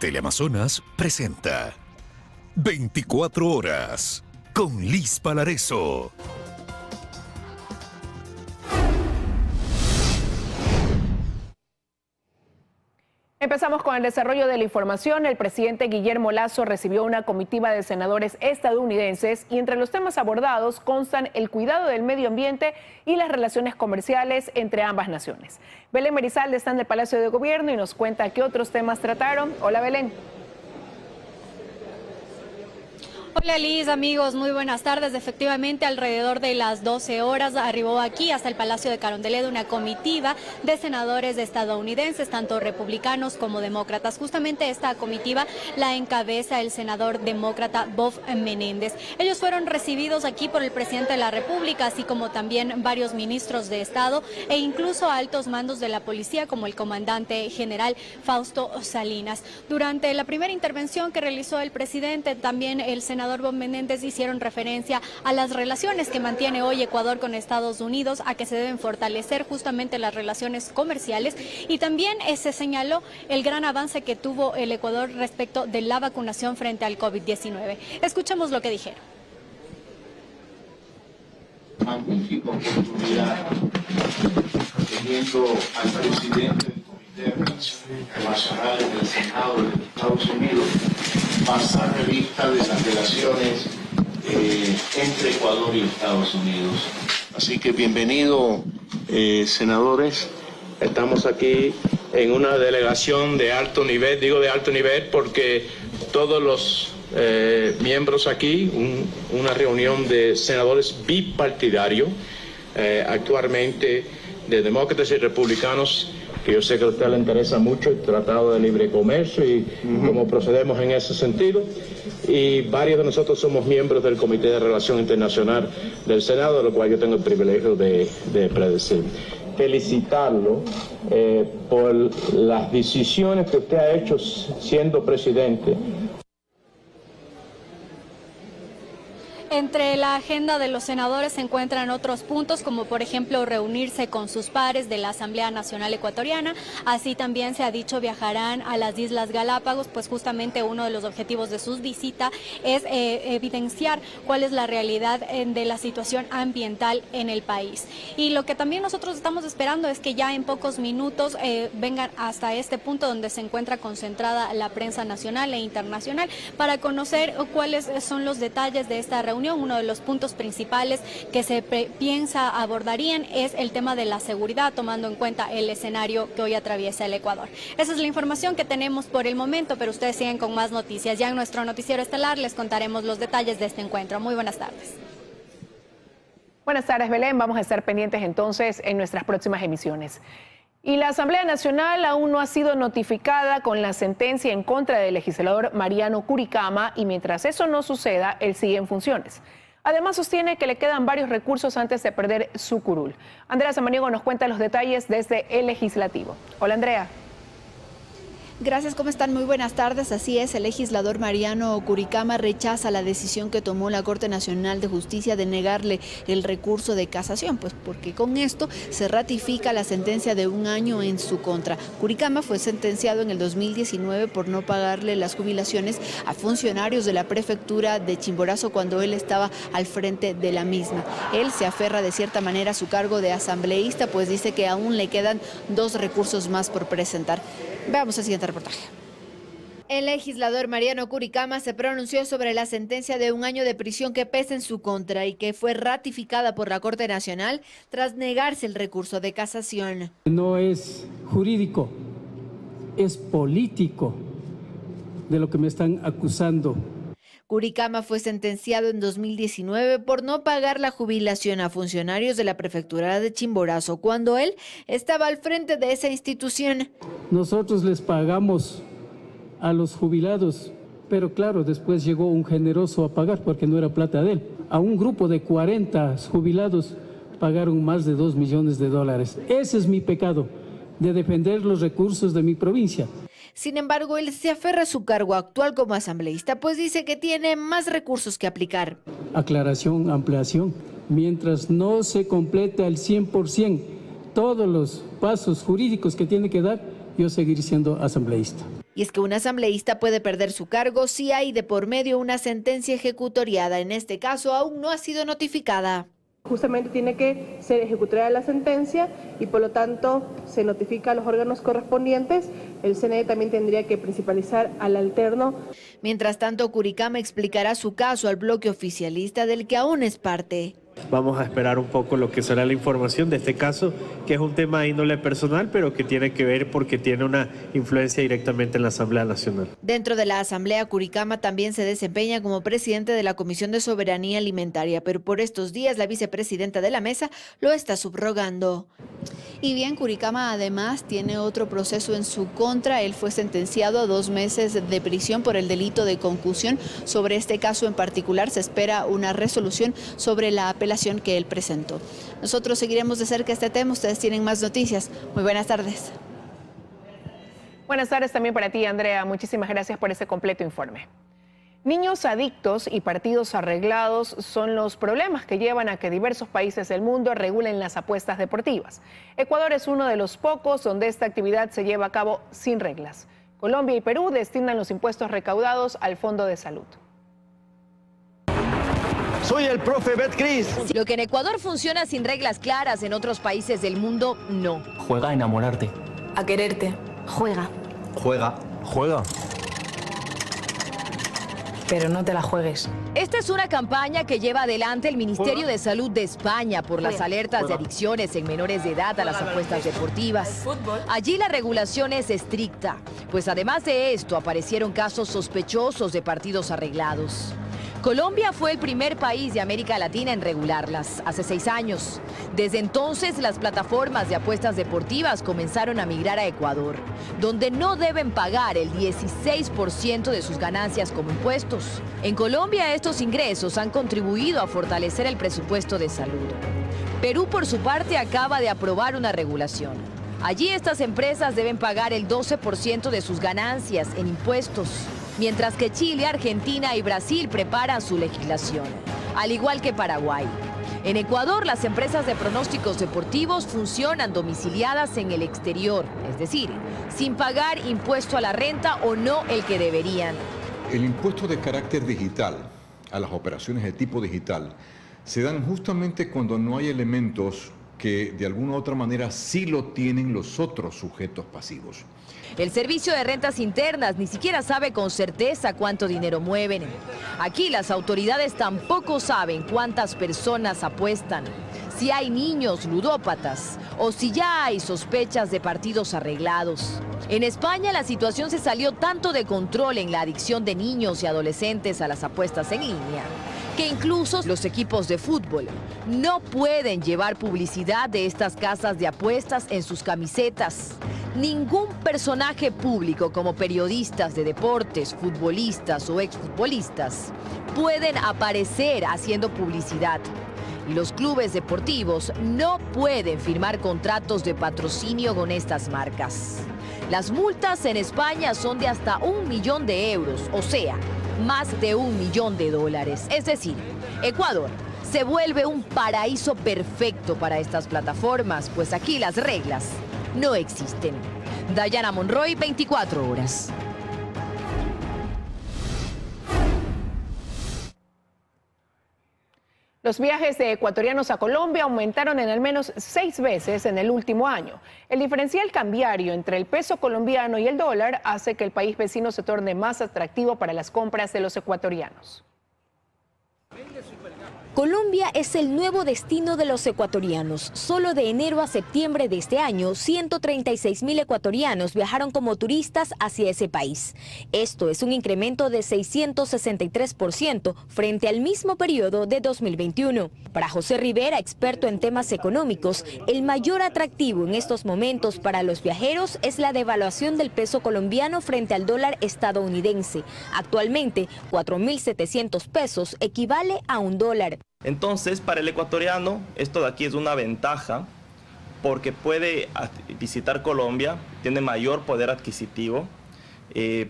Teleamazonas presenta 24 horas con Liz Palareso. Empezamos con el desarrollo de la información. El presidente Guillermo Lasso recibió una comitiva de senadores estadounidenses y entre los temas abordados constan el cuidado del medio ambiente y las relaciones comerciales entre ambas naciones. Belén Merizalde está en el Palacio de Gobierno y nos cuenta qué otros temas trataron. Hola, Belén. Hola Liz, amigos, muy buenas tardes. Efectivamente, alrededor de las 12 horas arribó aquí hasta el Palacio de Carondelet una comitiva de senadores estadounidenses, tanto republicanos como demócratas. Justamente esta comitiva la encabeza el senador demócrata Bob Menéndez. Ellos fueron recibidos aquí por el presidente de la República, así como también varios ministros de Estado e incluso altos mandos de la policía, como el comandante general Fausto Salinas. Durante la primera intervención que realizó el presidente, también el senador Bob Menéndez hicieron referencia a las relaciones que mantiene hoy Ecuador con Estados Unidos, a que se deben fortalecer justamente las relaciones comerciales, y también se señaló el gran avance que tuvo el Ecuador respecto de la vacunación frente al COVID-19. Escuchemos lo que dijeron. Magnífica oportunidad, teniendo al presidente del Comité de Relaciones Internacionales del Senado de los Estados Unidos, pasar revista de las relaciones entre Ecuador y Estados Unidos. Así que bienvenido, senadores. Estamos aquí en una delegación de alto nivel, digo de alto nivel porque todos los miembros aquí, una reunión de senadores bipartidarios, actualmente de demócratas y republicanos, que yo sé que a usted le interesa mucho el Tratado de Libre Comercio y cómo procedemos en ese sentido. Y varios de nosotros somos miembros del Comité de Relación Internacional del Senado, de lo cual yo tengo el privilegio de predecir. Felicitarlo por las decisiones que usted ha hecho siendo presidente. Entre la agenda de los senadores se encuentran otros puntos, como por ejemplo reunirse con sus pares de la Asamblea Nacional Ecuatoriana. Así también se ha dicho viajarán a las Islas Galápagos, pues justamente uno de los objetivos de su visita es evidenciar cuál es la realidad de la situación ambiental en el país. Y lo que también nosotros estamos esperando es que ya en pocos minutos vengan hasta este punto donde se encuentra concentrada la prensa nacional e internacional para conocer cuáles son los detalles de esta reunión. Uno de los puntos principales que se piensa abordarían es el tema de la seguridad, tomando en cuenta el escenario que hoy atraviesa el Ecuador. Esa es la información que tenemos por el momento, pero ustedes siguen con más noticias. Ya en nuestro noticiero estelar les contaremos los detalles de este encuentro. Muy buenas tardes. Buenas tardes, Belén. Vamos a estar pendientes entonces en nuestras próximas emisiones. Y la Asamblea Nacional aún no ha sido notificada con la sentencia en contra del legislador Mariano Curicama y mientras eso no suceda, él sigue en funciones. Además sostiene que le quedan varios recursos antes de perder su curul. Andrea Samaniego nos cuenta los detalles desde el Legislativo. Hola, Andrea. Gracias, ¿cómo están? Muy buenas tardes. Así es, el legislador Mariano Curicama rechaza la decisión que tomó la Corte Nacional de Justicia de negarle el recurso de casación, pues porque con esto se ratifica la sentencia de 1 año en su contra. Curicama fue sentenciado en el 2019 por no pagarle las jubilaciones a funcionarios de la prefectura de Chimborazo cuando él estaba al frente de la misma. Él se aferra de cierta manera a su cargo de asambleísta, pues dice que aún le quedan 2 recursos más por presentar. Veamos el siguiente reportaje. El legislador Mariano Curicama se pronunció sobre la sentencia de 1 año de prisión que pesa en su contra y que fue ratificada por la Corte Nacional tras negarse el recurso de casación. No es jurídico, es político de lo que me están acusando. Curicama fue sentenciado en 2019 por no pagar la jubilación a funcionarios de la prefectura de Chimborazo cuando él estaba al frente de esa institución. Nosotros les pagamos a los jubilados, pero claro, después llegó un generoso a pagar porque no era plata de él. A un grupo de 40 jubilados pagaron más de $2 millones. Ese es mi pecado, de defender los recursos de mi provincia. Sin embargo, él se aferra a su cargo actual como asambleísta, pues dice que tiene más recursos que aplicar. Aclaración, ampliación. Mientras no se complete al 100% todos los pasos jurídicos que tiene que dar, yo seguiré siendo asambleísta. Y es que un asambleísta puede perder su cargo si hay de por medio una sentencia ejecutoriada. En este caso aún no ha sido notificada. Justamente tiene que ser ejecutoriada la sentencia y por lo tanto se notifica a los órganos correspondientes. El CNE también tendría que principalizar al alterno. Mientras tanto, Curicama explicará su caso al bloque oficialista del que aún es parte. Vamos a esperar un poco lo que será la información de este caso, que es un tema de índole personal, pero que tiene que ver porque tiene una influencia directamente en la Asamblea Nacional. Dentro de la Asamblea, Curicama también se desempeña como presidente de la Comisión de Soberanía Alimentaria, pero por estos días la vicepresidenta de la mesa lo está subrogando. Y bien, Curicama además tiene otro proceso en su contra. Él fue sentenciado a 2 meses de prisión por el delito de concusión. Sobre este caso en particular se espera una resolución sobre la apelación que él presentó. Nosotros seguiremos de cerca este tema. Ustedes tienen más noticias. Muy buenas tardes. Buenas tardes también para ti, Andrea. Muchísimas gracias por ese completo informe. Niños adictos y partidos arreglados son los problemas que llevan a que diversos países del mundo regulen las apuestas deportivas. Ecuador es uno de los pocos donde esta actividad se lleva a cabo sin reglas. Colombia y Perú destinan los impuestos recaudados al Fondo de Salud. Soy el profe Betcris. Lo que en Ecuador funciona sin reglas claras, en otros países del mundo no. Juega a enamorarte. A quererte. Juega. Juega. Juega. Pero no te la juegues. Esta es una campaña que lleva adelante el Ministerio de Salud de España por las alertas de adicciones en menores de edad a las apuestas deportivas. Allí la regulación es estricta, pues además de esto aparecieron casos sospechosos de partidos arreglados. Colombia fue el primer país de América Latina en regularlas, hace 6 años. Desde entonces, las plataformas de apuestas deportivas comenzaron a migrar a Ecuador, donde no deben pagar el 16% de sus ganancias como impuestos. En Colombia, estos ingresos han contribuido a fortalecer el presupuesto de salud. Perú, por su parte, acaba de aprobar una regulación. Allí estas empresas deben pagar el 12% de sus ganancias en impuestos, mientras que Chile, Argentina y Brasil preparan su legislación, al igual que Paraguay. En Ecuador, las empresas de pronósticos deportivos funcionan domiciliadas en el exterior, es decir, sin pagar impuesto a la renta o no el que deberían. El impuesto de carácter digital a las operaciones de tipo digital se dan justamente cuando no hay elementos que de alguna u otra manera sí lo tienen los otros sujetos pasivos. El Servicio de Rentas Internas ni siquiera sabe con certeza cuánto dinero mueven. Aquí las autoridades tampoco saben cuántas personas apuestan, si hay niños ludópatas o si ya hay sospechas de partidos arreglados. En España la situación se salió tanto de control en la adicción de niños y adolescentes a las apuestas en línea, que incluso los equipos de fútbol no pueden llevar publicidad de estas casas de apuestas en sus camisetas. Ningún personaje público como periodistas de deportes, futbolistas o exfutbolistas pueden aparecer haciendo publicidad. Y los clubes deportivos no pueden firmar contratos de patrocinio con estas marcas. Las multas en España son de hasta 1 millón de euros, o sea, más de $1 millón. Es decir, Ecuador se vuelve un paraíso perfecto para estas plataformas, pues aquí las reglas no existen. Dayana Monroy, 24 horas. Los viajes de ecuatorianos a Colombia aumentaron en al menos 6 veces en el último año. El diferencial cambiario entre el peso colombiano y el dólar hace que el país vecino se torne más atractivo para las compras de los ecuatorianos. Colombia es el nuevo destino de los ecuatorianos. Solo de enero a septiembre de este año, 136.000 ecuatorianos viajaron como turistas hacia ese país. Esto es un incremento de 663% frente al mismo periodo de 2021. Para José Rivera, experto en temas económicos, el mayor atractivo en estos momentos para los viajeros es la devaluación del peso colombiano frente al dólar estadounidense. Actualmente, 4.700 pesos equivale a $1. Entonces, para el ecuatoriano, esto de aquí es una ventaja porque puede visitar Colombia, tiene mayor poder adquisitivo,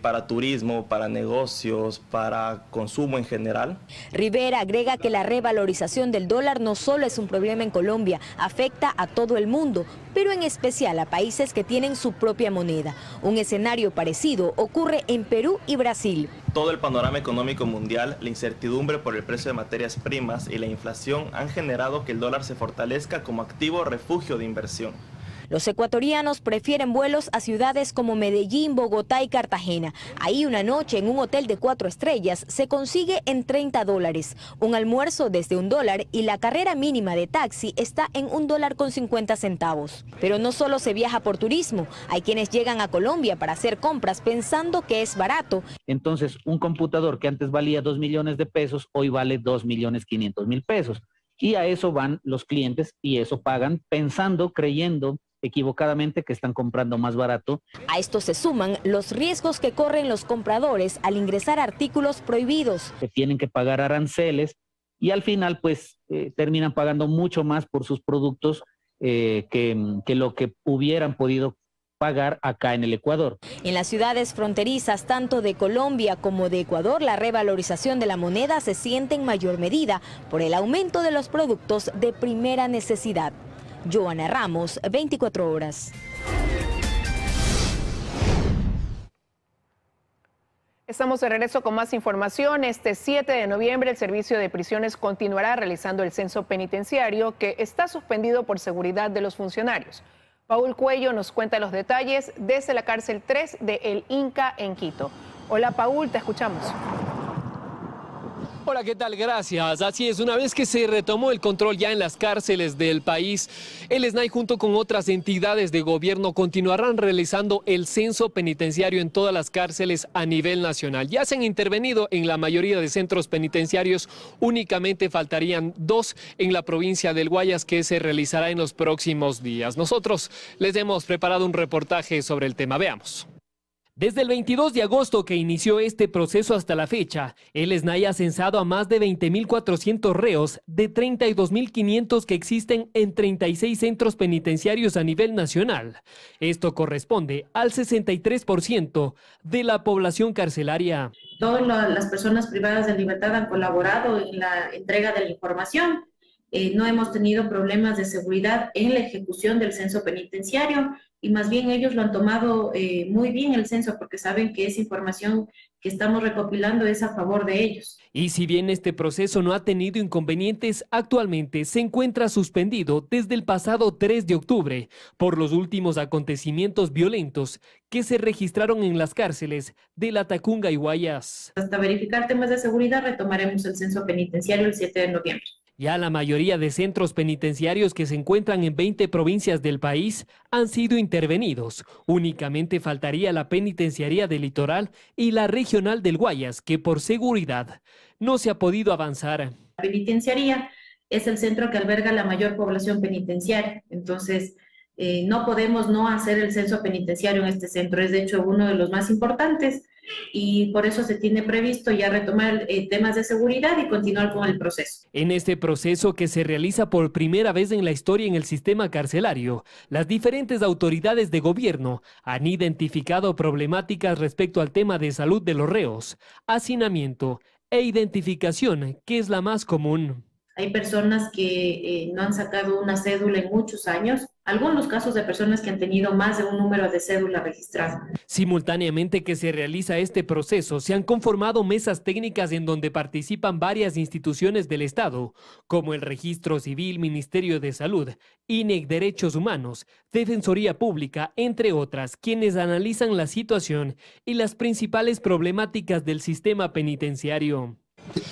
para turismo, para negocios, para consumo en general. Rivera agrega que la revalorización del dólar no solo es un problema en Colombia, afecta a todo el mundo, pero en especial a países que tienen su propia moneda. Un escenario parecido ocurre en Perú y Brasil. Todo el panorama económico mundial, la incertidumbre por el precio de materias primas y la inflación han generado que el dólar se fortalezca como activo refugio de inversión. Los ecuatorianos prefieren vuelos a ciudades como Medellín, Bogotá y Cartagena. Ahí una noche en un hotel de 4 estrellas se consigue en $30, un almuerzo desde $1 y la carrera mínima de taxi está en $1.50. Pero no solo se viaja por turismo, hay quienes llegan a Colombia para hacer compras pensando que es barato. Entonces, un computador que antes valía 2 millones de pesos, hoy vale 2.500.000 pesos. Y a eso van los clientes y eso pagan pensando, creyendo equivocadamente que están comprando más barato. A esto se suman los riesgos que corren los compradores al ingresar artículos prohibidos. Que tienen que pagar aranceles y al final pues terminan pagando mucho más por sus productos que lo que hubieran podido pagar acá en el Ecuador. En las ciudades fronterizas, tanto de Colombia como de Ecuador, la revalorización de la moneda se siente en mayor medida por el aumento de los productos de primera necesidad. Joana Ramos, 24 horas. Estamos de regreso con más información. Este 7 de noviembre el Servicio de Prisiones continuará realizando el censo penitenciario que está suspendido por seguridad de los funcionarios. Paul Cuello nos cuenta los detalles desde la cárcel 3 de El Inca en Quito. Hola Paul, te escuchamos. Hola, ¿qué tal? Gracias. Así es, una vez que se retomó el control ya en las cárceles del país, el SNAI junto con otras entidades de gobierno continuarán realizando el censo penitenciario en todas las cárceles a nivel nacional. Ya se han intervenido en la mayoría de centros penitenciarios, únicamente faltarían 2 en la provincia del Guayas que se realizará en los próximos días. Nosotros les hemos preparado un reportaje sobre el tema, veamos. Desde el 22 de agosto que inició este proceso hasta la fecha, el SNAI ha censado a más de 20.400 reos de 32.500 que existen en 36 centros penitenciarios a nivel nacional. Esto corresponde al 63% de la población carcelaria. Todas las personas privadas de libertad han colaborado en la entrega de la información. No hemos tenido problemas de seguridad en la ejecución del censo penitenciario y más bien ellos lo han tomado muy bien el censo porque saben que esa información que estamos recopilando es a favor de ellos. Y si bien este proceso no ha tenido inconvenientes, actualmente se encuentra suspendido desde el pasado 3 de octubre por los últimos acontecimientos violentos que se registraron en las cárceles de La Tacunga y Guayas. Hasta verificar temas de seguridad retomaremos el censo penitenciario el 7 de noviembre. Ya la mayoría de centros penitenciarios que se encuentran en 20 provincias del país han sido intervenidos. Únicamente faltaría la penitenciaría del Litoral y la regional del Guayas, que por seguridad no se ha podido avanzar. La penitenciaría es el centro que alberga la mayor población penitenciaria, entonces no podemos no hacer el censo penitenciario en este centro, es de hecho uno de los más importantes y por eso se tiene previsto ya retomar temas de seguridad y continuar con el proceso. En este proceso que se realiza por primera vez en la historia en el sistema carcelario, las diferentes autoridades de gobierno han identificado problemáticas respecto al tema de salud de los reos, hacinamiento e identificación, que es la más común. Hay personas que no han sacado una cédula en muchos años, algunos casos de personas que han tenido más de un número de cédula registrado. Simultáneamente que se realiza este proceso, se han conformado mesas técnicas en donde participan varias instituciones del Estado, como el Registro Civil, Ministerio de Salud, INEC Derechos Humanos, Defensoría Pública, entre otras, quienes analizan la situación y las principales problemáticas del sistema penitenciario.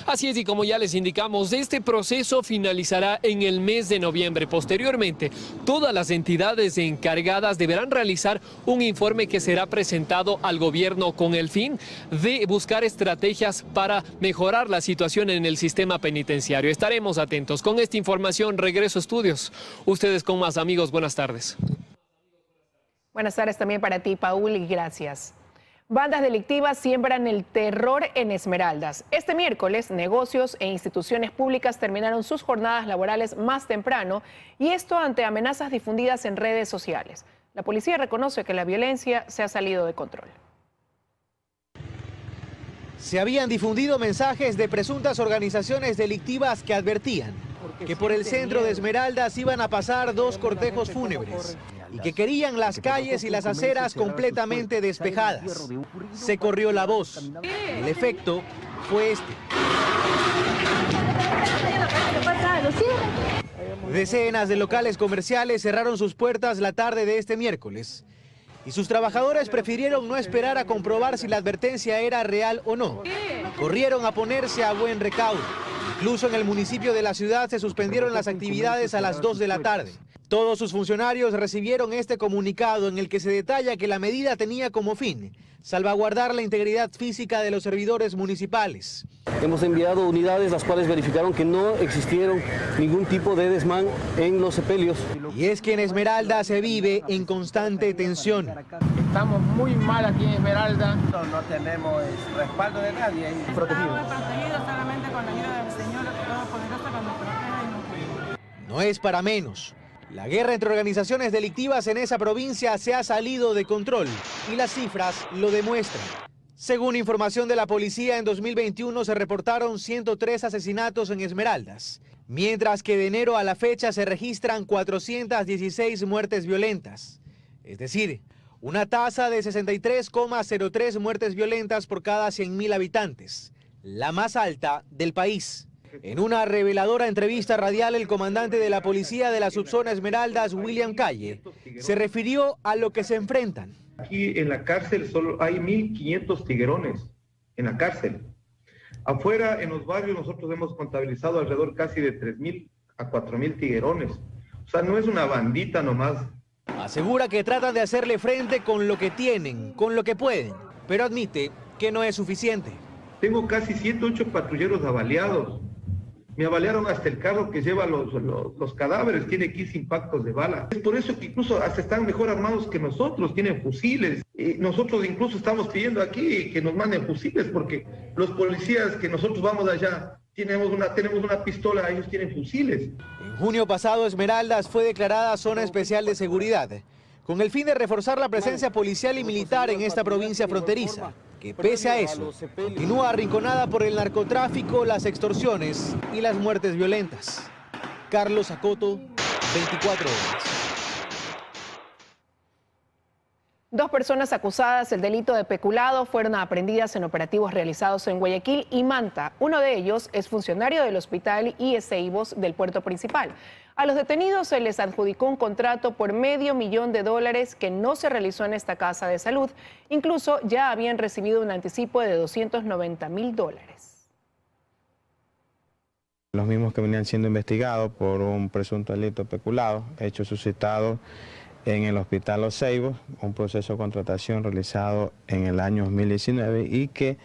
Así es, y como ya les indicamos, este proceso finalizará en el mes de noviembre. Posteriormente, todas las entidades encargadas deberán realizar un informe que será presentado al gobierno con el fin de buscar estrategias para mejorar la situación en el sistema penitenciario. Estaremos atentos. Con esta información, regreso a estudios. Ustedes con más, amigos. Buenas tardes. Buenas tardes también para ti, Paul, y gracias. Bandas delictivas siembran el terror en Esmeraldas. Este miércoles, negocios e instituciones públicas terminaron sus jornadas laborales más temprano y esto ante amenazas difundidas en redes sociales. La policía reconoce que la violencia se ha salido de control. Se habían difundido mensajes de presuntas organizaciones delictivas que advertían que por el centro de Esmeraldas iban a pasar 2 cortejos fúnebres y que querían las calles y las aceras completamente despejadas. Se corrió la voz. El efecto fue este. Decenas de locales comerciales cerraron sus puertas la tarde de este miércoles y sus trabajadores prefirieron no esperar a comprobar si la advertencia era real o no. Corrieron a ponerse a buen recaudo. Incluso en el municipio de la ciudad se suspendieron las actividades a las 2 de la tarde. Todos sus funcionarios recibieron este comunicado en el que se detalla que la medida tenía como fin salvaguardar la integridad física de los servidores municipales. Hemos enviado unidades las cuales verificaron que no existieron ningún tipo de desmán en los sepelios. Y es que en Esmeralda se vive en constante tensión. Estamos muy mal aquí en Esmeralda. No tenemos respaldo de nadie. Estamos protegidos solamente con la ayuda del Señor Todopoderoso que nos protege. No es para menos. La guerra entre organizaciones delictivas en esa provincia se ha salido de control y las cifras lo demuestran. Según información de la policía, en 2021 se reportaron 103 asesinatos en Esmeraldas, mientras que de enero a la fecha se registran 416 muertes violentas. Es decir, una tasa de 63,03 muertes violentas por cada 100.000 habitantes, la más alta del país. En una reveladora entrevista radial, el comandante de la policía de la subzona Esmeraldas, William Calle, se refirió a lo que se enfrentan. Aquí en la cárcel solo hay 1.500 tiguerones en la cárcel. Afuera, en los barrios, nosotros hemos contabilizado alrededor casi de 3.000 a 4.000 tiguerones. O sea, no es una bandita nomás. Asegura que tratan de hacerle frente con lo que tienen, con lo que pueden, pero admite que no es suficiente. Tengo casi 108 patrulleros avaliados. Me avaliaron hasta el carro que lleva los cadáveres, tiene 15 impactos de bala. Es por eso que incluso hasta están mejor armados que nosotros, tienen fusiles. Y nosotros incluso estamos pidiendo aquí que nos manden fusiles, porque los policías que nosotros vamos allá tenemos una pistola, ellos tienen fusiles. En junio pasado, Esmeraldas fue declarada zona especial de seguridad, con el fin de reforzar la presencia policial y militar en esta provincia fronteriza, que pese a eso, continúa arrinconada por el narcotráfico, las extorsiones y las muertes violentas. Carlos Acoto, 24 horas. 2 personas acusadas del delito de peculado fueron aprehendidas en operativos realizados en Guayaquil y Manta. Uno de ellos es funcionario del Hospital IES Ceibos del puerto principal. A los detenidos se les adjudicó un contrato por $500,000 que no se realizó en esta casa de salud. Incluso ya habían recibido un anticipo de $290,000. Los mismos que venían siendo investigados por un presunto delito de peculado, hecho suscitado en el Hospital Los Ceibos, un proceso de contratación realizado en el año 2019 y que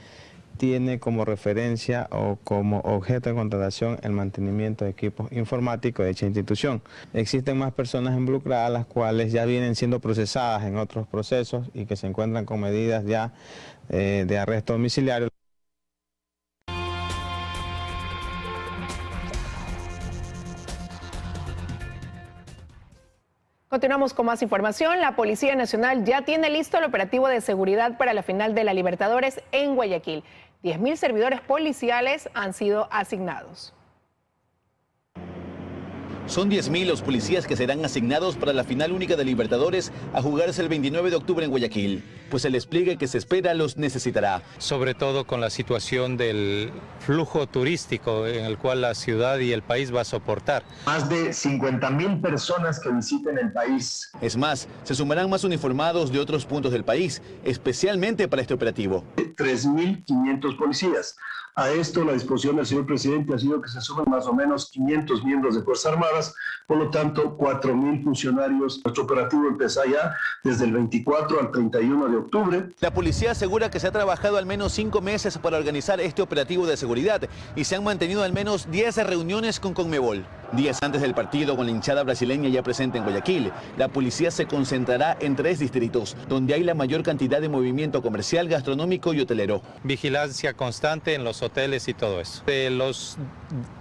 tiene como referencia o como objeto de contratación el mantenimiento de equipos informáticos de dicha institución. Existen más personas involucradas, las cuales ya vienen siendo procesadas en otros procesos y que se encuentran con medidas ya de arresto domiciliario. Continuamos con más información. La Policía Nacional ya tiene listo el operativo de seguridad para la final de la Libertadores en Guayaquil. 10.000 servidores policiales han sido asignados. Son 10.000 los policías que serán asignados para la final única de Libertadores a jugarse el 29 de octubre en Guayaquil, pues el despliegue que se espera los necesitará. Sobre todo con la situación del flujo turístico en el cual la ciudad y el país va a soportar. Más de 50.000 personas que visiten el país. Es más, se sumarán más uniformados de otros puntos del país, especialmente para este operativo. 3.500 policías. A esto la disposición del señor presidente ha sido que se sumen más o menos 500 miembros de Fuerzas Armadas, por lo tanto 4.000 funcionarios. Nuestro operativo empieza ya desde el 24 al 31 de octubre. La policía asegura que se ha trabajado al menos 5 meses para organizar este operativo de seguridad y se han mantenido al menos 10 reuniones con Conmebol. Días antes del partido con la hinchada brasileña ya presente en Guayaquil, la policía se concentrará en 3 distritos, donde hay la mayor cantidad de movimiento comercial, gastronómico y hotelero. Vigilancia constante en los hoteles y todo eso. De los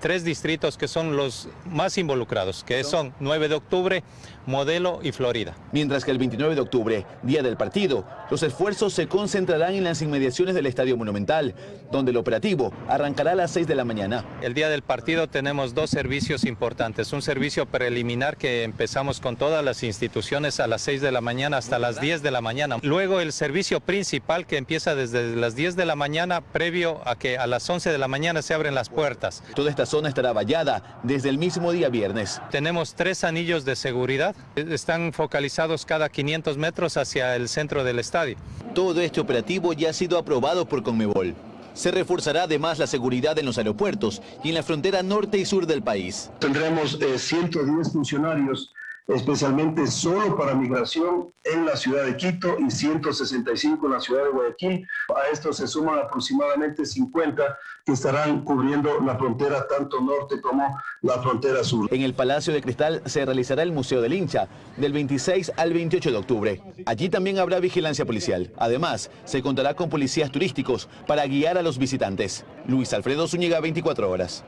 3 distritos que son los más involucrados, que son 9 de octubre, Modelo y Florida. Mientras que el 29 de octubre, día del partido, los esfuerzos se concentrarán en las inmediaciones del Estadio Monumental, donde el operativo arrancará a las 6 de la mañana. El día del partido tenemos dos servicios importantes. Un servicio preliminar que empezamos con todas las instituciones a las 6 de la mañana hasta las 10 de la mañana. Luego el servicio principal que empieza desde las 10 de la mañana, previo a que a las 11 de la mañana se abren las puertas. Toda esta zona estará vallada desde el mismo día viernes. Tenemos 3 anillos de seguridad. Están focalizados cada 500 metros hacia el centro del estadio. Todo este operativo ya ha sido aprobado por Conmebol. Se reforzará además la seguridad en los aeropuertos y en la frontera norte y sur del país. Tendremos 110 funcionarios, especialmente solo para migración en la ciudad de Quito y 165 en la ciudad de Guayaquil. A esto se suman aproximadamente 50 que estarán cubriendo la frontera tanto norte como la frontera sur. En el Palacio de Cristal se realizará el Museo del Hincha del 26 al 28 de octubre. Allí también habrá vigilancia policial. Además, se contará con policías turísticos para guiar a los visitantes. Luis Alfredo Zúñiga, 24 horas.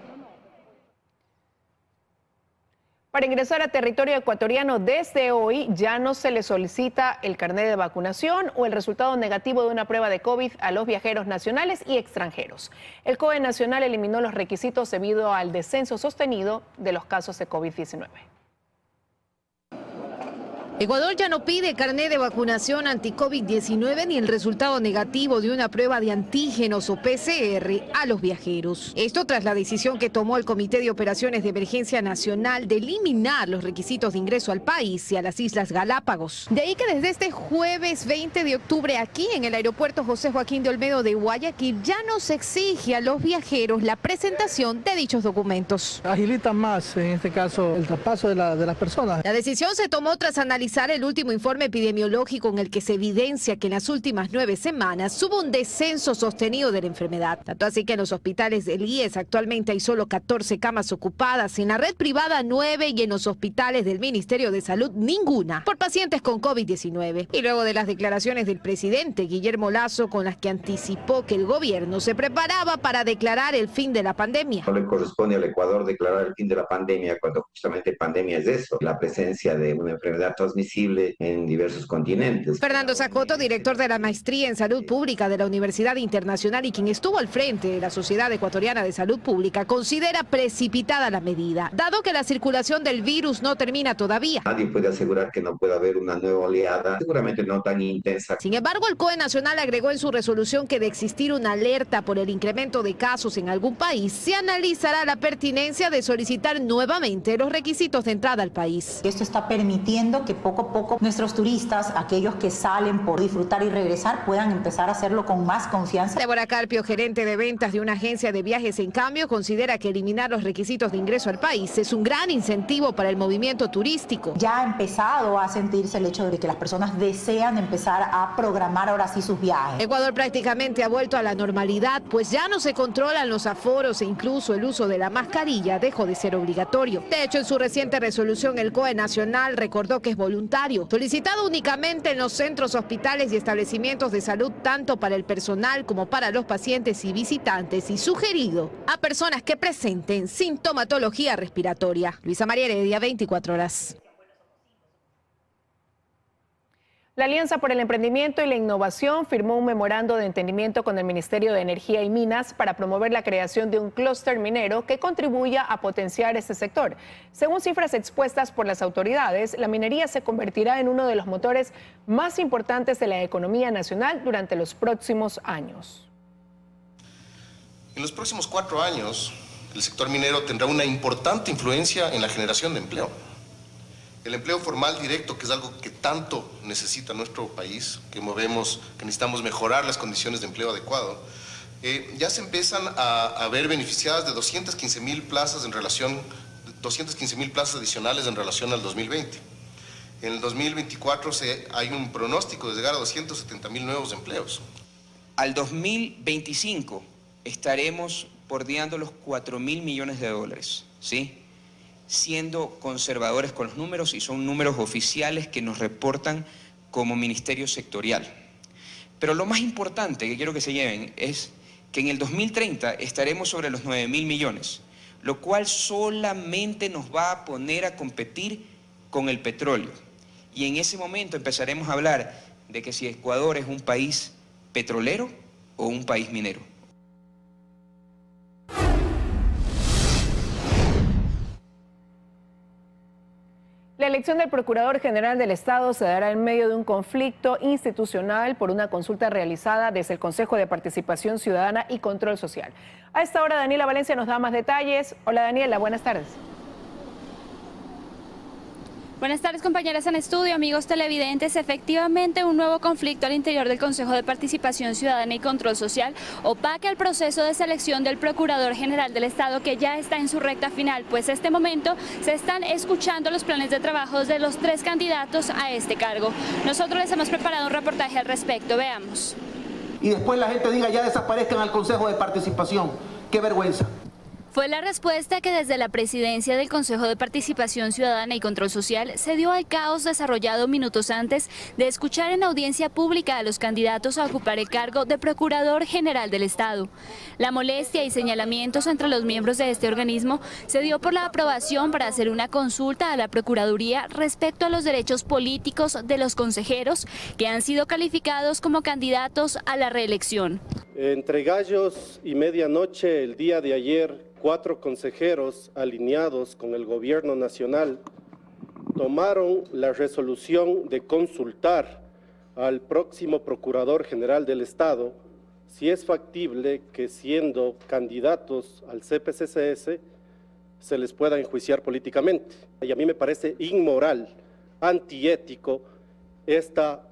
Para ingresar a territorio ecuatoriano desde hoy ya no se le solicita el carnet de vacunación o el resultado negativo de una prueba de COVID a los viajeros nacionales y extranjeros. El COE Nacional eliminó los requisitos debido al descenso sostenido de los casos de COVID-19. Ecuador ya no pide carnet de vacunación anti-COVID-19 ni el resultado negativo de una prueba de antígenos o PCR a los viajeros. Esto tras la decisión que tomó el Comité de Operaciones de Emergencia Nacional de eliminar los requisitos de ingreso al país y a las Islas Galápagos. De ahí que desde este jueves 20 de octubre aquí en el aeropuerto José Joaquín de Olmedo de Guayaquil ya no se exige a los viajeros la presentación de dichos documentos. Agilita más, en este caso, el traspaso de las personas. La decisión se tomó tras analizar el último informe epidemiológico en el que se evidencia que en las últimas 9 semanas hubo un descenso sostenido de la enfermedad. Tanto así que en los hospitales del IES actualmente hay solo 14 camas ocupadas, en la red privada 9 y en los hospitales del Ministerio de Salud ninguna por pacientes con COVID-19. Y luego de las declaraciones del presidente Guillermo Lasso con las que anticipó que el gobierno se preparaba para declarar el fin de la pandemia. No le corresponde al Ecuador declarar el fin de la pandemia cuando justamente pandemia es eso, la presencia de una enfermedad transmisible en diversos continentes. Fernando Zacoto, director de la Maestría en Salud Pública de la Universidad Internacional y quien estuvo al frente de la Sociedad Ecuatoriana de Salud Pública, considera precipitada la medida, dado que la circulación del virus no termina todavía. Nadie puede asegurar que no pueda haber una nueva oleada, seguramente no tan intensa. Sin embargo, el COE Nacional agregó en su resolución que de existir una alerta por el incremento de casos en algún país, se analizará la pertinencia de solicitar nuevamente los requisitos de entrada al país. Esto está permitiendo que poco a poco nuestros turistas, aquellos que salen por disfrutar y regresar, puedan empezar a hacerlo con más confianza. Débora Carpio, gerente de ventas de una agencia de viajes, en cambio, considera que eliminar los requisitos de ingreso al país es un gran incentivo para el movimiento turístico. Ya ha empezado a sentirse el hecho de que las personas desean empezar a programar ahora sí sus viajes. Ecuador prácticamente ha vuelto a la normalidad, pues ya no se controlan los aforos e incluso el uso de la mascarilla dejó de ser obligatorio. De hecho, en su reciente resolución, el COE Nacional recordó que es voluntario, solicitado únicamente en los centros, hospitales y establecimientos de salud, tanto para el personal como para los pacientes y visitantes, y sugerido a personas que presenten sintomatología respiratoria. Luisa María Heredia, 24 horas. La Alianza por el Emprendimiento y la Innovación firmó un memorando de entendimiento con el Ministerio de Energía y Minas para promover la creación de un clúster minero que contribuya a potenciar este sector. Según cifras expuestas por las autoridades, la minería se convertirá en uno de los motores más importantes de la economía nacional durante los próximos años. En los próximos 4 años, el sector minero tendrá una importante influencia en la generación de empleo. El empleo formal directo, que es algo que tanto necesita nuestro país, que necesitamos mejorar las condiciones de empleo adecuado, ya se empiezan a ver beneficiadas de 215,000 plazas adicionales en relación al 2020. En el 2024 hay un pronóstico de llegar a 270,000 nuevos empleos. Al 2025 estaremos bordeando los 4.000 millones de dólares, ¿sí? Siendo conservadores con los números, y son números oficiales que nos reportan como ministerio sectorial. Pero lo más importante que quiero que se lleven es que en el 2030 estaremos sobre los 9.000 millones, lo cual solamente nos va a poner a competir con el petróleo. Y en ese momento empezaremos a hablar de que si Ecuador es un país petrolero o un país minero. La elección del Procurador General del Estado se dará en medio de un conflicto institucional por una consulta realizada desde el Consejo de Participación Ciudadana y Control Social. A esta hora, Daniela Valencia nos da más detalles. Hola, Daniela, buenas tardes. Buenas tardes, compañeras en estudio, amigos televidentes. Efectivamente, un nuevo conflicto al interior del Consejo de Participación Ciudadana y Control Social opaca el proceso de selección del Procurador General del Estado, que ya está en su recta final, pues en este momento se están escuchando los planes de trabajo de los 3 candidatos a este cargo. Nosotros les hemos preparado un reportaje al respecto, veamos. Y después la gente diga, ya desaparezcan al Consejo de Participación. ¡Qué vergüenza! Fue la respuesta que desde la presidencia del Consejo de Participación Ciudadana y Control Social se dio al caos desarrollado minutos antes de escuchar en audiencia pública a los candidatos a ocupar el cargo de Procurador General del Estado. La molestia y señalamientos entre los miembros de este organismo se dio por la aprobación para hacer una consulta a la Procuraduría respecto a los derechos políticos de los consejeros que han sido calificados como candidatos a la reelección. Entre gallos y medianoche el día de ayer, 4 consejeros alineados con el gobierno nacional tomaron la resolución de consultar al próximo Procurador General del Estado si es factible que, siendo candidatos al CPCCS, se les pueda enjuiciar políticamente. Y a mí me parece inmoral, antiético esta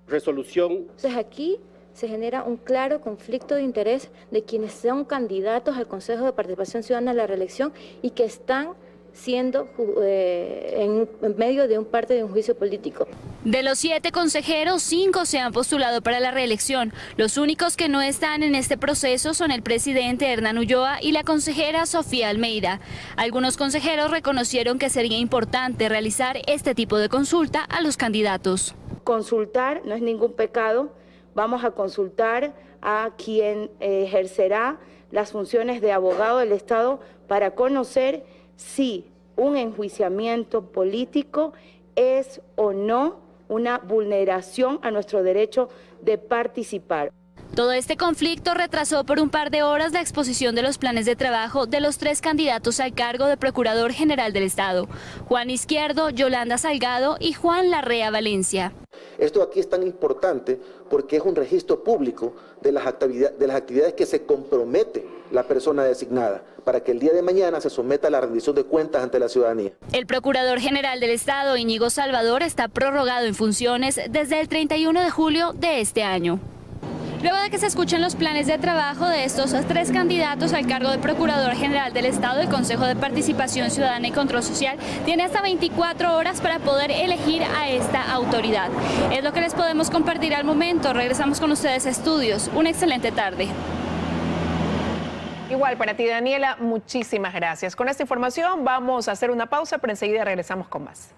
resolución. Entonces aquí se genera un claro conflicto de interés de quienes son candidatos al Consejo de Participación Ciudadana a la reelección y que están siendo en medio de parte de un juicio político. De los 7 consejeros, 5 se han postulado para la reelección. Los únicos que no están en este proceso son el presidente Hernán Ulloa y la consejera Sofía Almeida. Algunos consejeros reconocieron que sería importante realizar este tipo de consulta a los candidatos. Consultar no es ningún pecado. Vamos a consultar a quien ejercerá las funciones de abogado del Estado para conocer si un enjuiciamiento político es o no una vulneración a nuestro derecho de participar. Todo este conflicto retrasó por un par de horas la exposición de los planes de trabajo de los 3 candidatos al cargo de Procurador General del Estado: Juan Izquierdo, Yolanda Salgado y Juan Larrea Valencia. Esto aquí es tan importante porque es un registro público de las actividades que se compromete la persona designada para que el día de mañana se someta a la rendición de cuentas ante la ciudadanía. El Procurador General del Estado, Íñigo Salvador, está prorrogado en funciones desde el 31 de julio de este año. Luego de que se escuchen los planes de trabajo de estos 3 candidatos al cargo de Procurador General del Estado, el Consejo de Participación Ciudadana y Control Social tiene hasta 24 horas para poder elegir a esta autoridad. Es lo que les podemos compartir al momento. Regresamos con ustedes a estudios. Una excelente tarde. Igual para ti, Daniela, muchísimas gracias. Con esta información vamos a hacer una pausa, pero enseguida regresamos con más.